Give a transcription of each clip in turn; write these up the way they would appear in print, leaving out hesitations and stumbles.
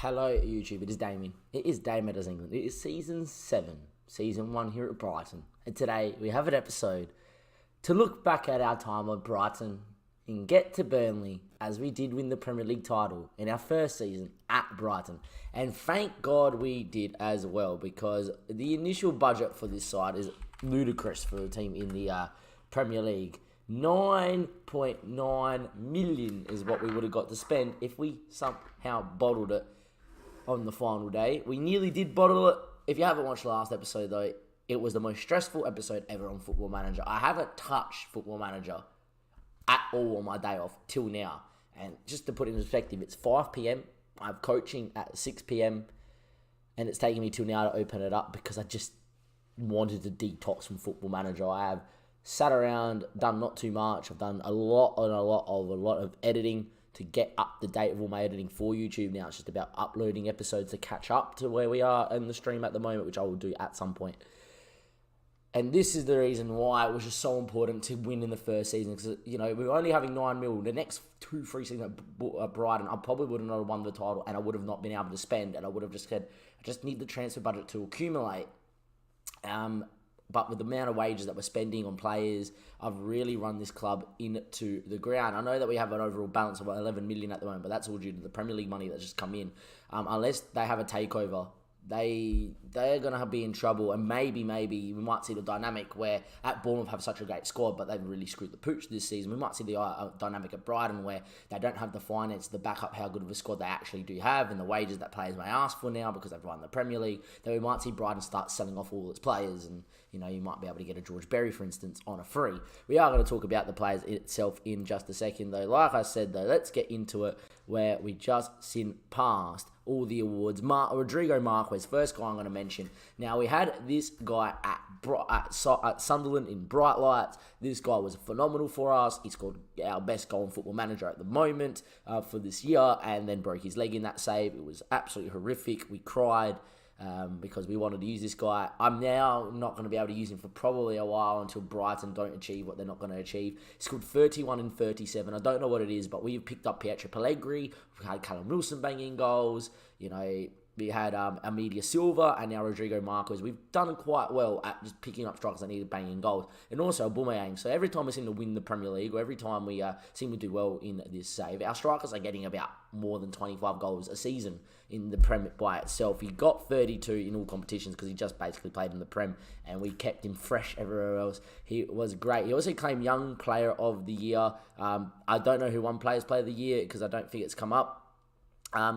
Hello YouTube, it is Damien. It is DAMMO Does England. It is Season 7, Season 1 here at Brighton. And today we have an episode to look back at our time at Brighton and get to Burnley as we did win the Premier League title in our first season at Brighton. And thank God we did as well, because the initial budget for this side is ludicrous for the team in the Premier League. 9.9 million is what we would have got to spend if we somehow bottled it on the final day. We nearly did bottle it. If you haven't watched the last episode though, it was the most stressful episode ever on Football Manager. I haven't touched Football Manager at all on my day off till now. And just to put it in perspective, it's 5 p.m. I have coaching at 6 p.m. and it's taking me till now to open it up because I just wanted to detox from Football Manager. I have sat around, done not too much. I've done a lot of editing to get up to date with all my editing for YouTube. Now it's just about uploading episodes to catch up to where we are in the stream at the moment, which I will do at some point. And this is the reason why it was just so important to win in the first season, because we were only having 9 mil. The next 2-3 seasons at Brighton, I probably would have not won the title, and I would have not been able to spend, and I would have just said, I just need the transfer budget to accumulate. But with the amount of wages that we're spending on players, I've really run this club into the ground. I know that we have an overall balance of 11 million at the moment, but that's all due to the Premier League money that's just come in. Unless they have a takeover, they're going to be in trouble, and maybe we might see the dynamic where at Bournemouth have such a great squad, but they've really screwed the pooch this season. We might see the dynamic at Brighton where they don't have the finance to back up how good of a squad they actually do have and the wages that players may ask for now because they've won the Premier League. Then we might see Brighton start selling off all its players, and you might be able to get a George Berry, for instance, on a free. We are going to talk about the players itself in just a second, though. Like I said, though, let's get into it where we just seen past all the awards. Rodrigo Marquez, first guy I'm going to mention. Now, we had this guy at Sunderland in bright lights. This guy was phenomenal for us. He scored our best goal in Football Manager at the moment for this year, and then broke his leg in that save. It was absolutely horrific. We cried because we wanted to use this guy. I'm now not going to be able to use him for probably a while until Brighton don't achieve what they're not going to achieve. He scored 31 and 37. I don't know what it is, but we've picked up Pietro Pellegrini. We've had Callum Wilson banging goals. We had Amidia Silva and now Rodrigo Marquez. We've done quite well at just picking up strikers that needed banging goals. And also Aubameyang. So every time we seem to win the Premier League, or every time we seem to do well in this save, our strikers are getting about more than 25 goals a season in the Prem by itself. He got 32 in all competitions because he just basically played in the Prem, and we kept him fresh everywhere else. He was great. He also claimed Young Player of the Year. I don't know who won Players Player of the Year because I don't think it's come up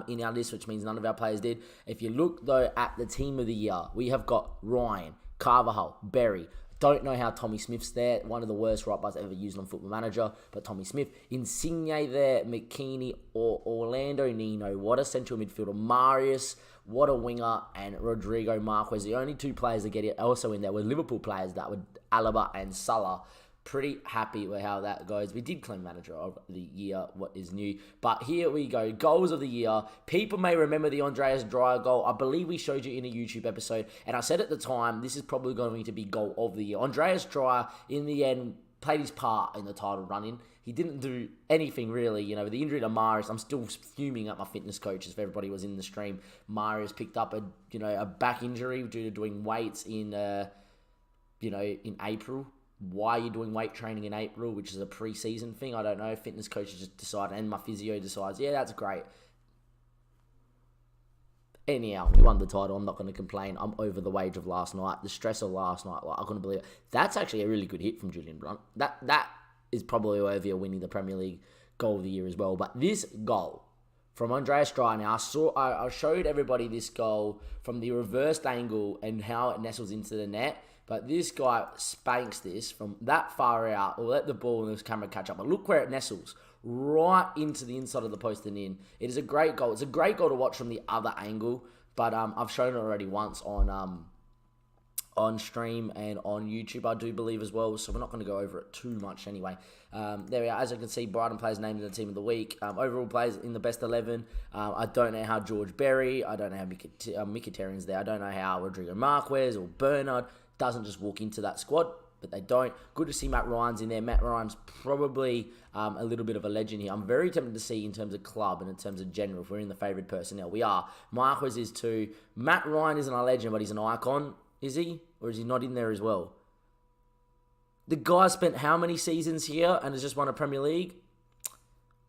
in our list, which means none of our players did. If you look, though, at the Team of the Year, we have got Ryan, Carvajal, Berry. Don't know how Tommy Smith's there. One of the worst right backs ever used on Football Manager, but Tommy Smith. Insigne there, McKinney, or Orlando Nino. What a central midfielder. Marius, what a winger, and Rodrigo Marquez. The only two players that get it also in there were Liverpool players that were Alaba and Salah. Pretty happy with how that goes. We did claim Manager of the Year, what is new. But here we go. Goals of the Year. People may remember the Andreas Dreyer goal. I believe we showed you in a YouTube episode. And I said at the time, this is probably going to be Goal of the Year. Andreas Dreyer, in the end, played his part in the title run-in. He didn't do anything really. With the injury to Marius, I'm still fuming at my fitness coaches if everybody was in the stream. Marius picked up a back injury due to doing weights in April. Why are you doing weight training in April, which is a pre-season thing? I don't know. Fitness coaches just decide, and my physio decides, yeah, that's great. Anyhow, we won the title. I'm not going to complain. I'm over the wage of last night. The stress of last night, I couldn't believe it. That's actually a really good hit from Julian Brunt. That is probably worthy of winning the Premier League Goal of the Year as well. But this goal from Andreas Dreyer, now I showed everybody this goal from the reversed angle and how it nestles into the net. But this guy spanks this from that far out, or let the ball in this camera catch up. But look where it nestles, right into the inside of the post and in. It is a great goal. It's a great goal to watch from the other angle, but I've shown it already once on stream and on YouTube, I do believe as well. So we're not going to go over it too much anyway. There we are. As you can see, Brighton players named in the Team of the Week. Overall players in the best 11. I don't know how George Berry. I don't know how Mkhitaryan's there. I don't know how Rodrigo Marquez or Bernard doesn't just walk into that squad. but they don't. Good to see Matt Ryan's in there. Matt Ryan's probably a little bit of a legend here. I'm very tempted to see in terms of club and in terms of general, if we're in the favoured personnel. We are. Marquez is too. Matt Ryan isn't a legend, but he's an icon. Is he? Or is he not in there as well? The guy spent how many seasons here and has just won a Premier League?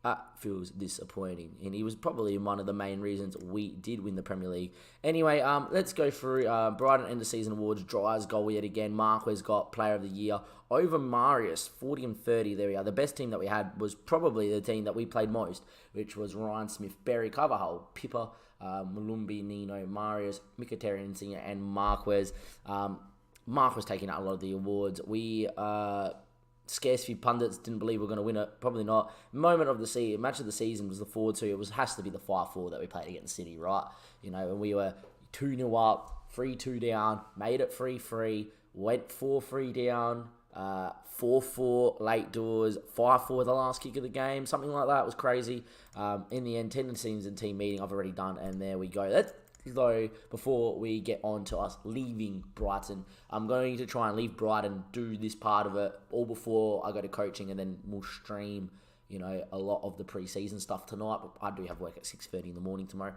That feels disappointing. And he was probably one of the main reasons we did win the Premier League. Anyway, let's go through Brighton end of season awards. Dryer's goal yet again. Marquez got Player of the Year over Marius, 40 and 30. There we are. The best team that we had was probably the team that we played most, which was Ryan Smith, Berry, Carvajal, Pippa, Malumbi, Nino, Marius, Mkhitaryan, Singer, and Marquez. Mark was taking out a lot of the awards. We scarce few pundits didn't believe we were going to win it. Probably not. Match of the season was the 4-2. It has to be the 5-4 that we played against City, right? You know, and we were 2-0 up, 3-2 down, made it 3-3, went 4-3 down, 4-4 late doors, 5-4 the last kick of the game, something like that. It was crazy. In the end, tendencies and team meeting I've already done, and there we go. Let's go before we get on to us leaving Brighton. I'm going to try and leave Brighton, do this part of it all before I go to coaching, and then we'll stream, you know, a lot of the pre-season stuff tonight. But I do have work at 6:30 in the morning tomorrow.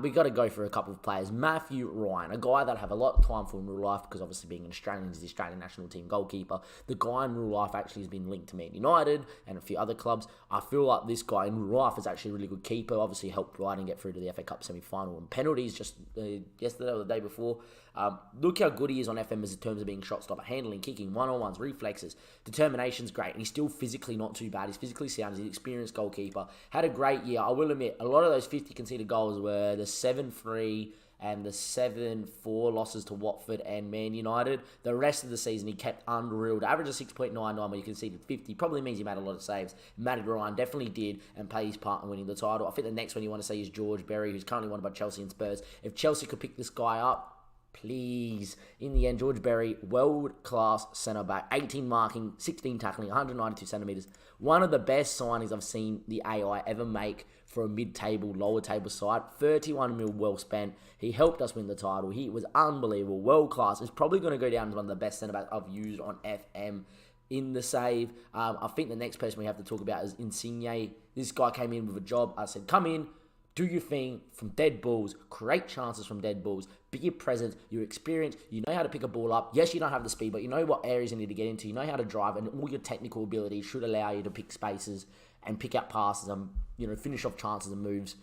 We got to go for a couple of players. Matthew Ryan, a guy that I have a lot of time for in real life, because obviously being an Australian, he's the Australian national team goalkeeper. The guy in real life actually has been linked to Man United and a few other clubs. I feel like this guy in real life is actually a really good keeper. Obviously helped Brighton get through to the FA Cup semi-final and penalties just yesterday or the day before. Look how good he is on FM as in terms of being shot stopper, handling, kicking, one-on-ones, reflexes. Determination's great, and he's still physically not too bad. He's physically sound. He's an experienced goalkeeper. Had a great year. I will admit, a lot of those 50 conceded goals were the 7-3 and the 7-4 losses to Watford and Man United. The rest of the season, he kept unreal. The average of 6.99 when you conceded 50 probably means he made a lot of saves. Matty Ryan definitely did and played his part in winning the title. I think the next one you want to see is George Berry, who's currently wanted by Chelsea and Spurs. If Chelsea could pick this guy up, please. In the end, George Berry, world-class centre-back, 18 marking, 16 tackling, 192 centimetres. One of the best signings I've seen the AI ever make for a mid-table, lower-table side. 31 mil well spent. He helped us win the title. He was unbelievable, world-class. He's probably going to go down as one of the best centre-backs I've used on FM in the save. I think the next person we have to talk about is Insigne. This guy came in with a job. I said, come in, do your thing from dead balls, create chances from dead balls, be your presence, your experience, you know how to pick a ball up. Yes, you don't have the speed, but you know what areas you need to get into, you know how to drive, and all your technical abilities should allow you to pick spaces and pick out passes and, you know, finish off chances and moves.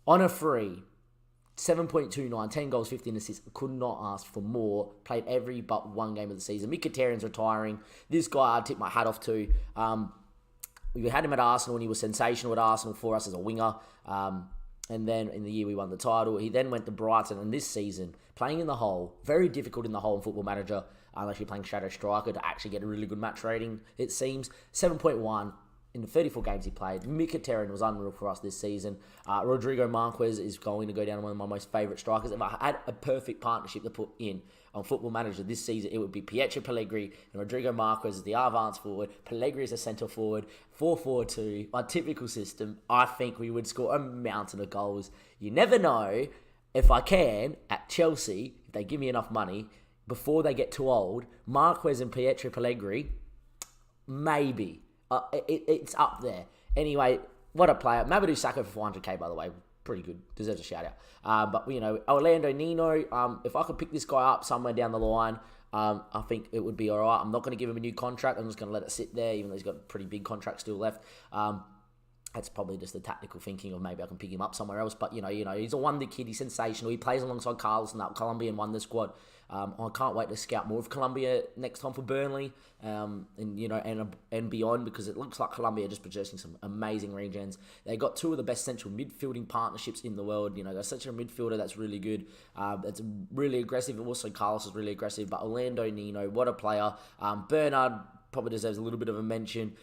On a free, 7.29, 10 goals, 15 assists, could not ask for more. Played every but one game of the season. Mkhitaryan's retiring. This guy I tip my hat off to. We had him at Arsenal and he was sensational at Arsenal for us as a winger. And then in the year we won the title, he then went to Brighton. And this season, playing in the hole, very difficult in the hole in Football Manager, unless you're playing Shadow Striker, to actually get a really good match rating, it seems. 7.1 in the 34 games he played. Mkhitaryan was unreal for us this season. Rodrigo Marquez is going to go down as one of my most favourite strikers. If I had a perfect partnership to put in on Football Manager this season, it would be Pietro Pellegrini and Rodrigo Marquez as the advance forward. Pellegrini as a centre forward. 4-4-2. My typical system, I think we would score a mountain of goals. You never know. If I can, at Chelsea, if they give me enough money, before they get too old, Marquez and Pietro Pellegrini, maybe. It's up there. Anyway, what a player. Mamadou Sakho for 400k, by the way. Pretty good. Deserves a shout-out. But, you know, Orlando Nino, if I could pick this guy up somewhere down the line, I think it would be all right. I'm not going to give him a new contract. I'm just going to let it sit there, even though he's got a pretty big contract still left. That's probably just the tactical thinking of maybe I can pick him up somewhere else. But, you know, he's a wonder kid. He's sensational. He plays alongside Carlos in that Colombian wonder squad. I can't wait to scout more of Colombia next time for Burnley, and you know, and beyond, because it looks like Colombia are just producing some amazing regens. They got two of the best central midfielding partnerships in the world. You know, they're such a midfielder that's really good. That's really aggressive. Also, Carlos is really aggressive. But Orlando Nino, what a player. Bernard probably deserves a little bit of a mention.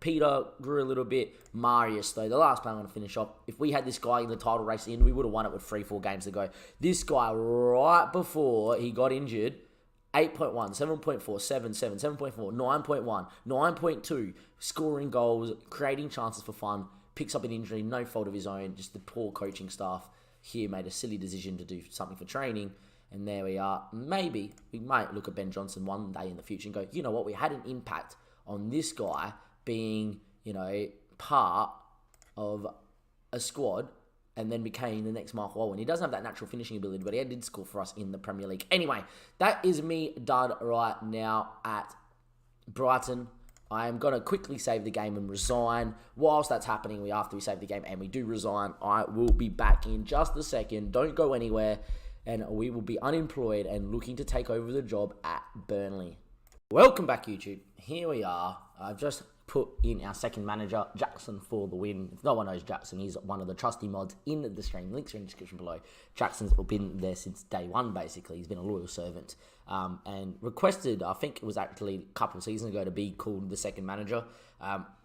Peter grew a little bit. Marius, though, the last player I'm going to finish off. If we had this guy in the title race in, we would have won it with 3-4 games to go. This guy, right before he got injured, 8.1, 7.4, 7.7, 7.4, 9.1, 9.2, scoring goals, creating chances for fun, picks up an injury, no fault of his own, just the poor coaching staff here made a silly decision to do something for training, And there we are. Maybe we might look at Ben Johnson one day in the future and go, you know what, we had an impact on this guy being, you know, part of a squad and then became the next Michael Owen. He doesn't have that natural finishing ability, but he did score for us in the Premier League. Anyway, that is me done right now at Brighton. I am going to quickly save the game and resign. Whilst that's happening, after we save the game and we do resign, I will be back in just a second. Don't go anywhere. And we will be unemployed and looking to take over the job at Burnley. Welcome back, YouTube. Here we are. I've just put in our second manager, Jackson, for the win. If no one knows Jackson, he's one of the trusty mods in the stream. Links are in the description below. Jackson's been there since day one, basically. He's been a loyal servant. And requested, I think it was actually a couple of seasons ago, to be called the second manager.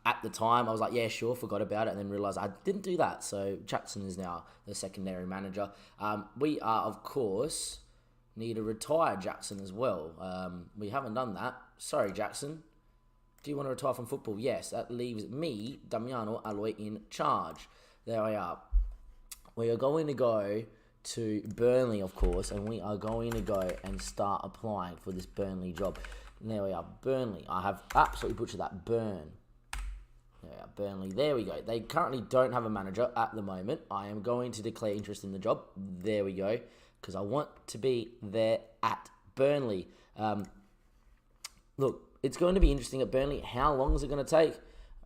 At the time, I was like, yeah, sure, forgot about it, and then realised I didn't do that. So Jackson is now the secondary manager. We are, of course, need to retire Jackson as well. We haven't done that. Sorry, Jackson. Do you want to retire from football? Yes, that leaves me, Damiano Aloy, in charge. There we are. We are going to go to Burnley, of course, and we are going to go and start applying for this Burnley job. And there we are, Burnley. I have absolutely butchered that. Burnley. There we go. They currently don't have a manager at the moment. I am going to declare interest in the job. There we go. Because I want to be there at Burnley. Look, it's going to be interesting at Burnley. How long is it going to take?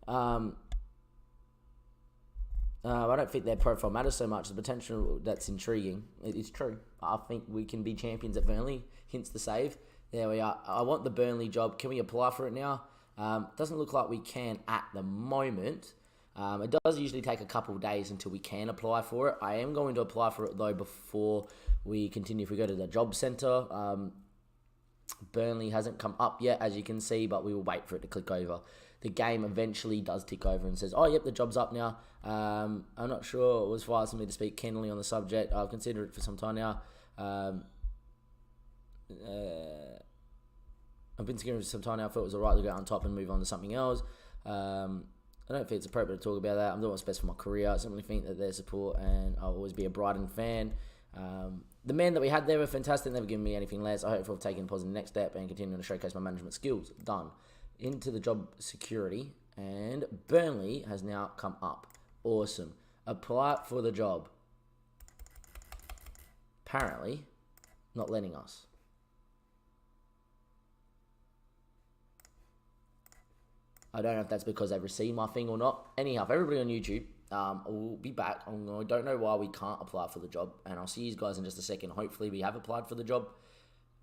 I don't think their profile matters so much. The potential, that's intriguing. It is true. I think we can be champions at Burnley. Hence the save. There we are. I want the Burnley job. Can we apply for it now? Doesn't look like we can at the moment. It does usually take a couple of days until we can apply for it. I am going to apply for it, though, before we continue. If we go to the job centre, Burnley hasn't come up yet, as you can see, but we will wait for it to click over. The game eventually does tick over and says, oh, yep, the job's up now. I'm not sure it was wise for me to speak candidly on the subject. I've considered it for some time now. I've been thinking for some time now. I thought it was alright to go on top and move on to something else. I don't think it's appropriate to talk about that. I'm doing what's best for my career. I simply think that their support, and I'll always be a Brighton fan. The men that we had there were fantastic. Never given me anything less. I hope for taking a positive next step and continuing to showcase my management skills. Done. Into the job security, and Burnley has now come up. Awesome. Apply for the job. Apparently, not letting us. I don't know if that's because they've received my thing or not. Anyhow, for everybody on YouTube, we'll be back. I don't know why we can't apply for the job, and I'll see you guys in just a second. Hopefully, we have applied for the job,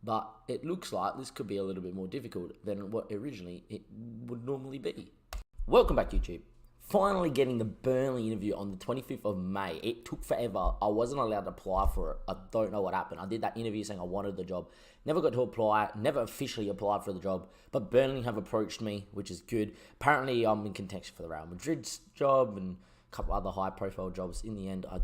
but it looks like this could be a little bit more difficult than what originally it would normally be. Welcome back, YouTube. Finally getting the Burnley interview on the 25th of May. It took forever. I wasn't allowed to apply for it. I don't know what happened. I did that interview saying I wanted the job. Never got to apply. Never officially applied for the job. But Burnley have approached me, which is good. Apparently, I'm in contention for the Real Madrid's job and a couple other high-profile jobs. In the end, I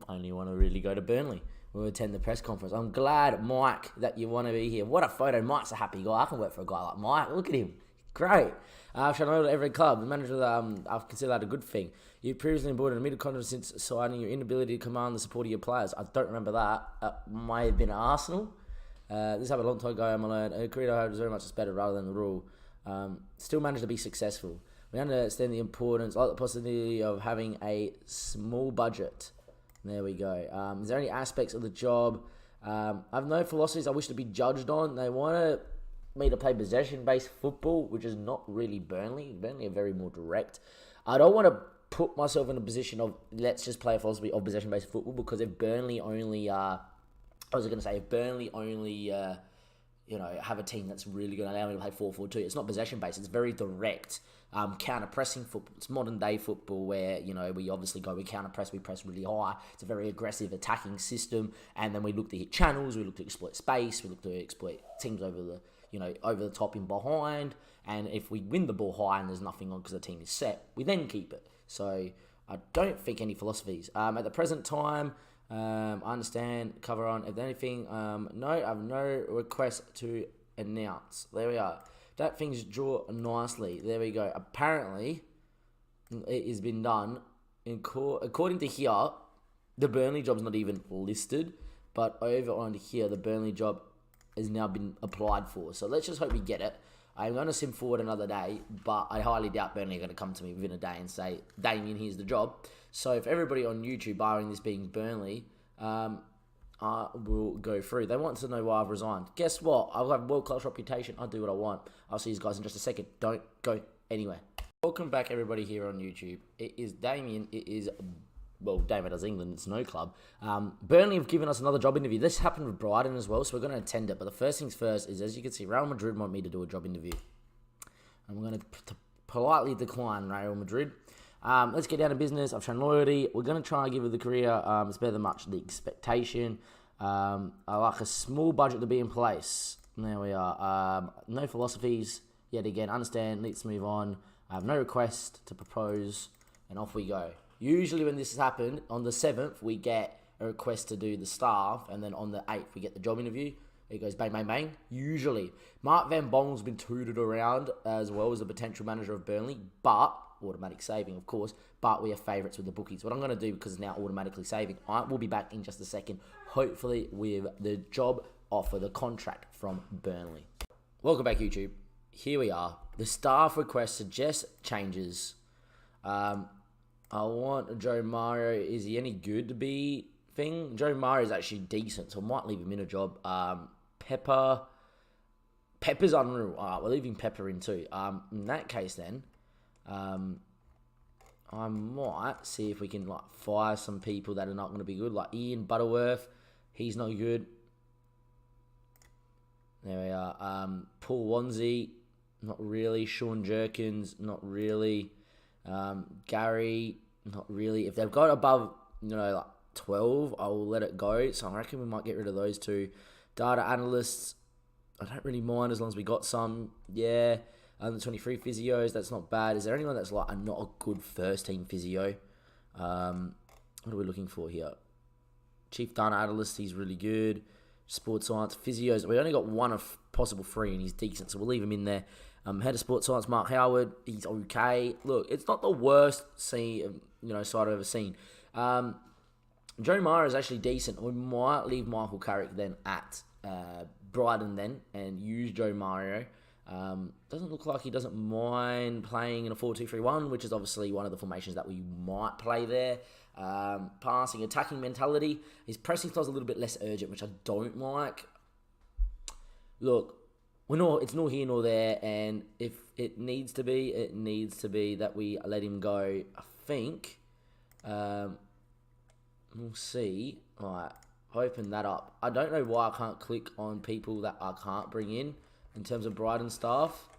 only want to really go to Burnley. We'll attend the press conference. I'm glad, Mike, that you want to be here. What a photo. Mike's a happy guy. I can work for a guy like Mike. Look at him. Great. I've shown over every club. The manager, I've considered that a good thing. You previously embodied a middle contract since signing your inability to command the support of your players. I don't remember that. Might have been at Arsenal. This happened a long time ago. I'm alone. A career I hope is very much better rather than the rule. Still managed to be successful. We understand the importance, like the possibility of having a small budget. There we go. Is there any aspects of the job? I have no philosophies I wish to be judged on. They want me to play possession-based football, which is not really Burnley. Burnley are very more direct. I don't want to put myself in a position of let's just play a philosophy of possession-based football, because if Burnley only, have a team that's really going to allow me to play 4-4-2, it's not possession-based. It's very direct, counter-pressing football. It's modern-day football where, we obviously we counter-press, we press really high. It's a very aggressive attacking system, and then we look to hit channels, we look to exploit space, we look to exploit teams over the top and behind, and if we win the ball high and there's nothing on because the team is set, we then keep it. So I don't think any philosophies. At the present time, I understand, cover on, if anything, no, I have no request to announce. There we are. That things draw nicely. There we go. Apparently, it has been done. According to here, the Burnley job's not even listed, But over on here, the Burnley job has now been applied for. So let's just hope we get it. I'm going to sim forward another day, but I highly doubt Burnley are going to come to me within a day and say, Damien, here's the job. So if everybody on YouTube, barring this being Burnley, will go through. They want to know why I've resigned. Guess what? I've got a world-class reputation. I'll do what I want. I'll see you guys in just a second. Don't go anywhere. Welcome back, everybody, here on YouTube. It is Damien. It is... Well, Dammo Does England, it's no club. Burnley have given us another job interview. This happened with Brighton as well, so we're going to attend it. But the first things first is, as you can see, Real Madrid want me to do a job interview. I'm going to politely decline Real Madrid. Let's get down to business. I've shown loyalty. We're going to try and give it the career. It's better than much the expectation. I like a small budget to be in place. There we are. No philosophies. Yet again, understand. Let's move on. I have no request to propose. And off we go. Usually when this has happened, on the 7th, we get a request to do the staff, and then on the 8th, we get the job interview. It goes bang, bang, bang. Usually. Mark Van Bongen's been tooted around as well as a potential manager of Burnley, but, automatic saving, of course, but we are favourites with the bookies. What I'm going to do, because it's now automatically saving, I will be back in just a second, hopefully with the job offer, the contract from Burnley. Welcome back, YouTube. Here we are. The staff request suggests changes. I want Joe Mario. Is he any good to be thing? Joe Mario is actually decent, so I might leave him in a job. Pepper's unreal. All right, we're leaving Pepper in too. In that case then, I might see if we can like fire some people that are not going to be good, like Ian Butterworth. He's not good. There we are. Paul Wanzi, not really. Sean Jerkins, not really. Gary, not really. If they've got above, like 12, I will let it go. So I reckon we might get rid of those two. Data analysts, I don't really mind as long as we got some. Yeah, under 23 physios, that's not bad. Is there anyone that's like not a good first team physio? What are we looking for here? Chief data analyst, he's really good. Sports science, physios, we only got one of possible 3 and he's decent, so we'll leave him in there. Head of sports science, Mark Howard, he's okay. Look, it's not the worst side I've ever seen. Joe Mario is actually decent. We might leave Michael Carrick then at Brighton then and use Joe Mario. Doesn't look like he doesn't mind playing in a 4-2-3-1, which is obviously one of the formations that we might play there. Passing, attacking mentality. His pressing style's a little bit less urgent, which I don't like. Look, it's nor here nor there, and if it needs to be, that we let him go. I think we'll see. All right, open that up. I don't know why I can't click on people that I can't bring in terms of Brighton staff.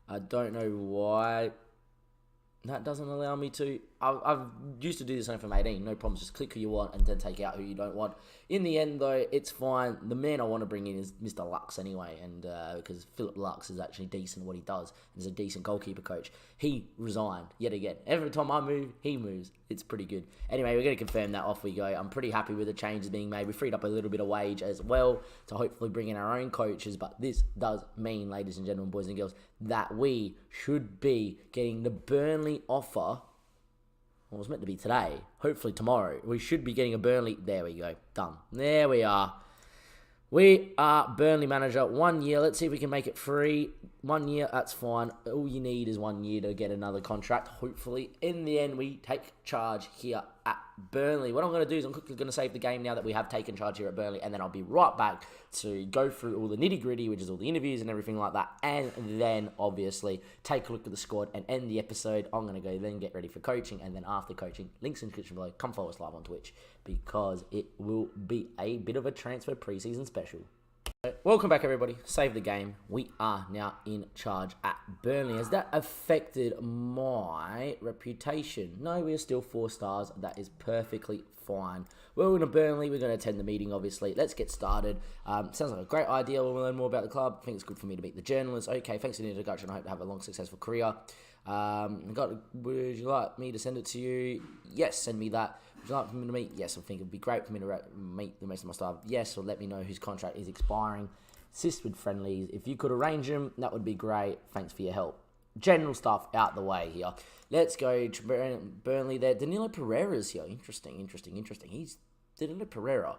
I don't know why that doesn't allow me to. I've used to do this from 18, no problems. Just click who you want and then take out who you don't want. In the end, though, it's fine. The man I want to bring in is Mr. Lux anyway, and because Philip Lux is actually decent at what he does, and is a decent goalkeeper coach. He resigned yet again. Every time I move, he moves. It's pretty good. Anyway, we're going to confirm that. Off we go. I'm pretty happy with the changes being made. We freed up a little bit of wage as well to hopefully bring in our own coaches, but this does mean, ladies and gentlemen, boys and girls, that we should be getting the Burnley offer. Well, it was meant to be today. Hopefully tomorrow. We should be getting a Burnley. There we go. Done. There we are. We are Burnley manager. 1 year. Let's see if we can make it free. 1 year. That's fine. All you need is 1 year to get another contract. Hopefully, in the end, we take charge here at Burnley. What I'm going to do is I'm quickly going to save the game now that we have taken charge here at Burnley, and then I'll be right back to go through all the nitty-gritty, which is all the interviews and everything like that, and then, obviously, take a look at the squad and end the episode. I'm going to go then get ready for coaching, and then after coaching, links in the description below, come follow us live on Twitch, because it will be a bit of a transfer preseason special. Welcome back, everybody. Save the game. We are now in charge at Burnley. Has that affected my reputation? No, we are still 4 stars. That is perfectly fine. We're going to Burnley. We're going to attend the meeting, obviously. Let's get started. Sounds like a great idea. We'll learn more about the club. I think it's good for me to meet the journalists. Okay, thanks for the introduction. I hope to have a long, successful career. Would you like me to send it to you? Yes, send me that. Would you like me to meet? Yes, I think it'd be great for me to meet the rest of my staff. Yes, or let me know whose contract is expiring. Assist with friendlies. If you could arrange them, that would be great. Thanks for your help. General stuff out the way here. Let's go to Burnley there. Danilo Pereira's here. Interesting. He's Danilo Pereira.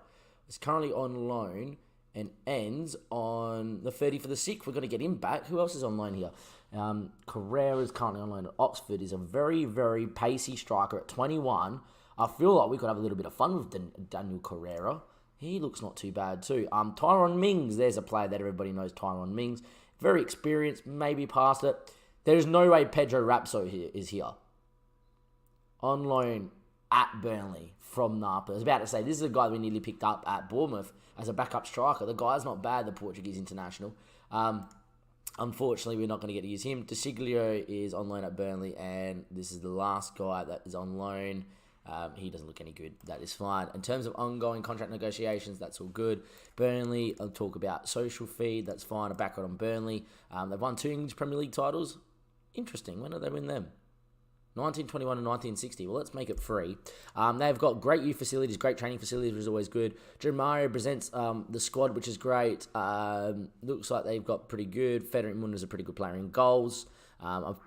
is currently on loan and ends on the 30th of the 6th. We're going to get him back. Who else is on loan here? Carrera is currently on loan at Oxford. He's a very, very pacey striker at 21. I feel like we could have a little bit of fun with Daniel Carrera. He looks not too bad too. Tyrone Mings, there's a player that everybody knows, Tyrone Mings. Very experienced, maybe past it. There's no way Pedro Rapso is here. On loan at Burnley from Napa. I was about to say, this is a guy we nearly picked up at Bournemouth as a backup striker. The guy's not bad, the Portuguese international. Unfortunately, we're not going to get to use him. DeSiglio is on loan at Burnley, and this is the last guy that is on loan. He doesn't look any good. That is fine. In terms of ongoing contract negotiations, that's all good. Burnley, I'll talk about social feed. That's fine. A background on Burnley. They've won 2 English Premier League titles. Interesting. When did they win them? 1921 and 1960. Well, let's make it 3. They've got great youth facilities, great training facilities, which is always good. Joe Mario presents the squad, which is great. Looks like they've got pretty good. Frederick Munder's a pretty good player in goals.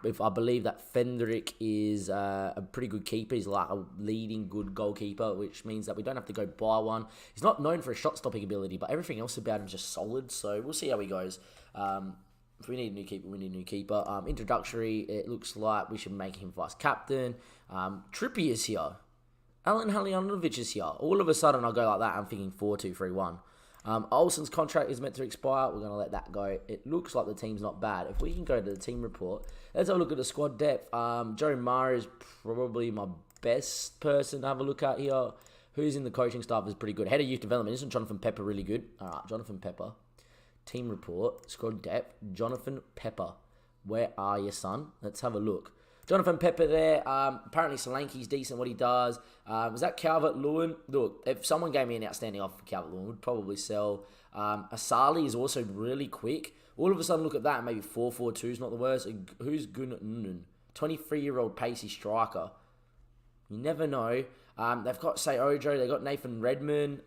If I believe that Fendrick is a pretty good keeper. He's like a leading good goalkeeper, which means that we don't have to go buy one. He's not known for his shot-stopping ability, but everything else about him is just solid. So we'll see how he goes. If we need a new keeper, we need a new keeper. Introductory, it looks like we should make him vice-captain. Trippier is here. Alan Haljanovic is here. All of a sudden, I go like that. I'm thinking 4-2-3-1. Olsen's contract is meant to expire. We're going to let that go. It looks like the team's not bad. If we can go to the team report, let's have a look at the squad depth. Joe Mara is probably my best person to have a look at here. Who's in the coaching staff is pretty good. Head of youth development. Isn't Jonathan Pepper really good? All right, Jonathan Pepper. Team report, squad depth, Jonathan Pepper. Where are you, son? Let's have a look. Jonathan Pepper there. Apparently Solanke's decent what he does. Was that Calvert-Lewin? Look, if someone gave me an outstanding offer for Calvert-Lewin, would probably sell. Asali is also really quick. All of a sudden, look at that. Maybe 4-4-2 is not the worst. Who's Gunn? 23-year-old pacey striker. You never know. They've got Shea Ojo. They've got Nathan Redmond.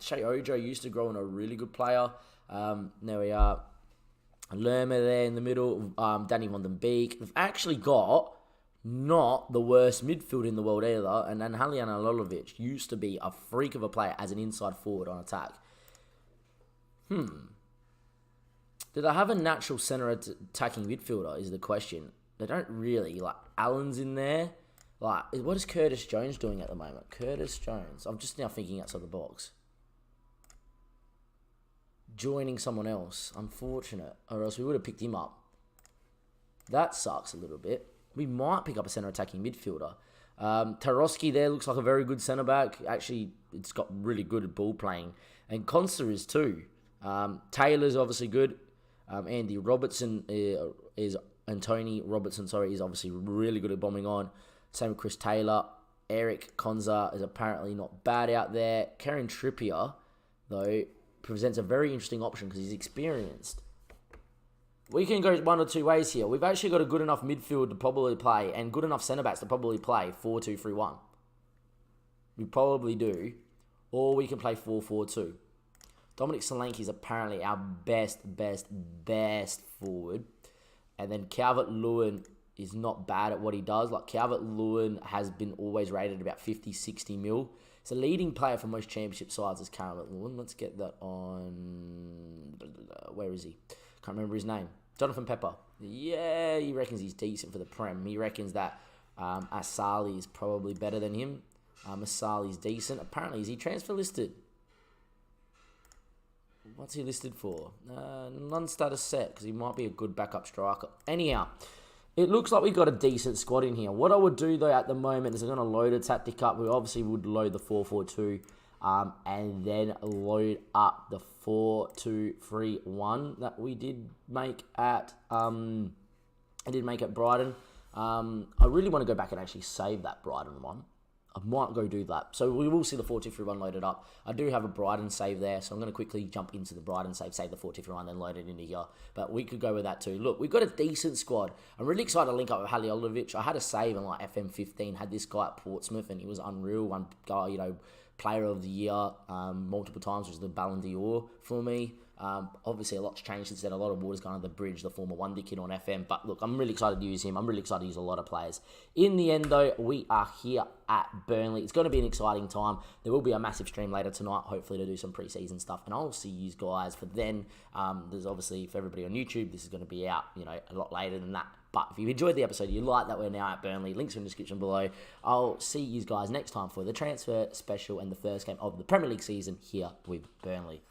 Shea Ojo used to grow in a really good player. There we are. Lerma there in the middle. Danny Van den Beek. They've actually got not the worst midfield in the world either. And then Halian Alolovic used to be a freak of a player as an inside forward on attack. Did I have a natural centre attacking midfielder is the question. They don't really. Like, Allen's in there. Like, what is Curtis Jones doing at the moment? Curtis Jones. I'm just now thinking outside the box. Joining someone else. Unfortunate. Or else we would have picked him up. That sucks a little bit. We might pick up a centre attacking midfielder. Tarowski there looks like a very good centre back. Actually, it's got really good at ball playing. And Conster is too. Taylor's obviously good. Andy Robertson is... And Tony Robertson, is obviously really good at bombing on. Same with Chris Taylor. Eric Konza is apparently not bad out there. Karen Trippier, though, presents a very interesting option because he's experienced. We can go one or two ways here. We've actually got a good enough midfield to probably play and good enough centre-backs to probably play 4-2-3-1. We probably do. Or we can play 4-4-2. Dominic Solanke is apparently our best forward. And then Calvert-Lewin is not bad at what he does. Like, Calvert-Lewin has been always rated about 50-60 mil. He's a leading player for most championship sides as Calvert-Lewin. Let's get that on... Where is he? Can't remember his name. Jonathan Pepper. Yeah, he reckons he's decent for the Prem. He reckons that Asali is probably better than him. Asali's decent. Apparently, is he transfer listed? What's he listed for? Non-status set, because he might be a good backup striker. Anyhow, it looks like we've got a decent squad in here. What I would do, though, at the moment is I'm going to load a tactic up. We obviously would load the 4-4-2 and then load up the 4-2-3-1 that we did make at Brighton. I really want to go back and actually save that Brighton one. I might go do that. So we will see the 4-2-3-1 loaded up. I do have a Brighton save there, so I'm going to quickly jump into the Brighton save the 4-2-3-1, then load it into here. But we could go with that too. Look, we've got a decent squad. I'm really excited to link up with Haljanovic. I had a save in like FM15, had this guy at Portsmouth, and he was unreal. One guy, Player of the Year multiple times, which was the Ballon d'Or for me. Obviously, a lot's changed since then. A lot of water's gone under the bridge, the former Wonder Kid on FM. But look, I'm really excited to use him. I'm really excited to use a lot of players. In the end, though, we are here at Burnley. It's going to be an exciting time. There will be a massive stream later tonight, hopefully, to do some pre-season stuff. And I'll see you guys for then. There's obviously, for everybody on YouTube, this is going to be out, a lot later than that. But if you enjoyed the episode, you like that we're now at Burnley, links in the description below. I'll see you guys next time for the transfer special and the first game of the Premier League season here with Burnley.